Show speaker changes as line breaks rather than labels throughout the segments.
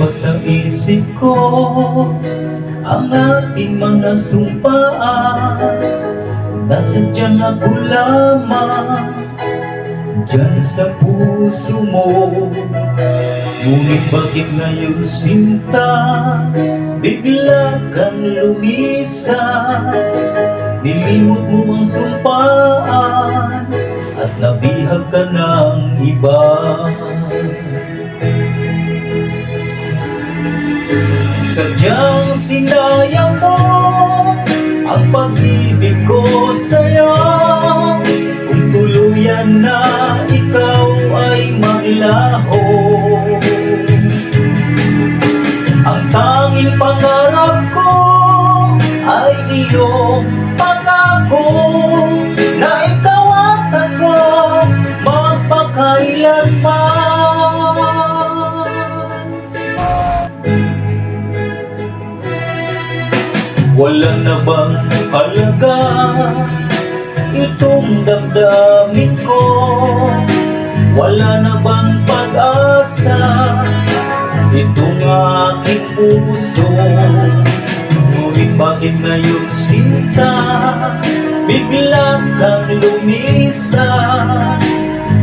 Sa isip ko ang ating mga sumpaan, nasadyang ako lamang dyan sa puso mo. Ngunit bakit ngayon sinta, bigla kang lumisan? Nilimot mo ang sumpaan at nabihag ka ng iba. Sadyang sinayang mo ang pag-ibig ko sa'yo, kung tuluyan na ikaw ay maglaho. Ang tanging pangarap ko ay iyong pangako, na ikaw at ako magpakailanman. Wala na bang halaga itong damdamin ko? Wala na bang pag-asa itong aking puso? Ngunit bakit ngayon sinta, bigla kang lumisan?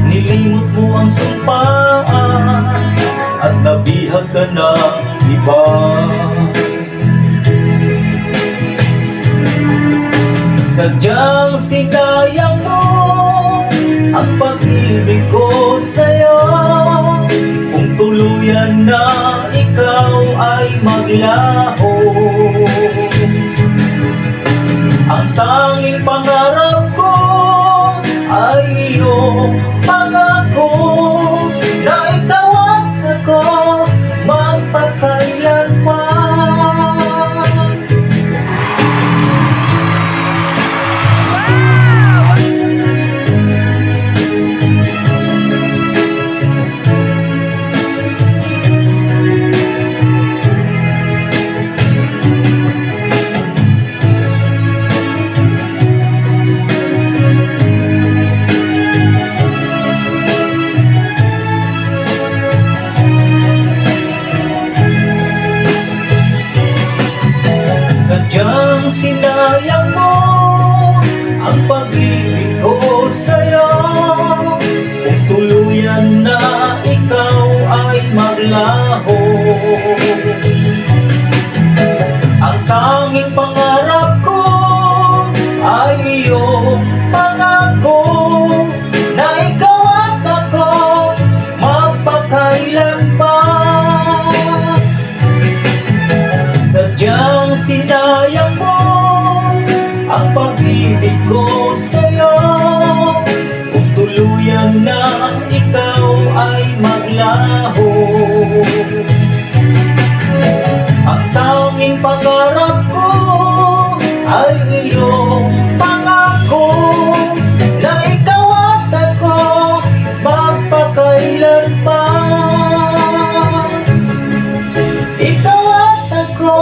Nilimot mo ang sumpaan at nabihag ka ng iba. Sadyang sinayang mo ang pag-ibig ko sa'yo, kung tuluyan na ikaw ay maglaho. Ang tanging pangarap ko ay iyong pangako, na ikaw at ako magpakailanman. Sadyang sinayang mo ang pag-ibig ko sa'yo, kung tuluyan na ikaw ay maglaho. Ang tanging pangarap ko ay iyong pangako, na ikaw at ako magpakailanman. Sadyang sinayang mo ang pag-ibig ko sa'yo, kung tuluyan na ikaw ay maglaho. Ang tanging pangarap ko ay iyong pangako, na ikaw at ako magpakailanman. Ikaw at ako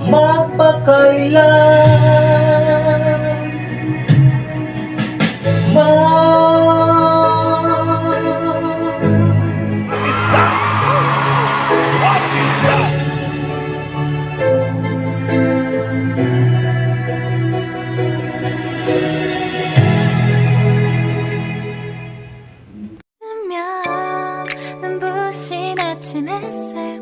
magpakailanman.
What is that?
눈부신 아침 햇살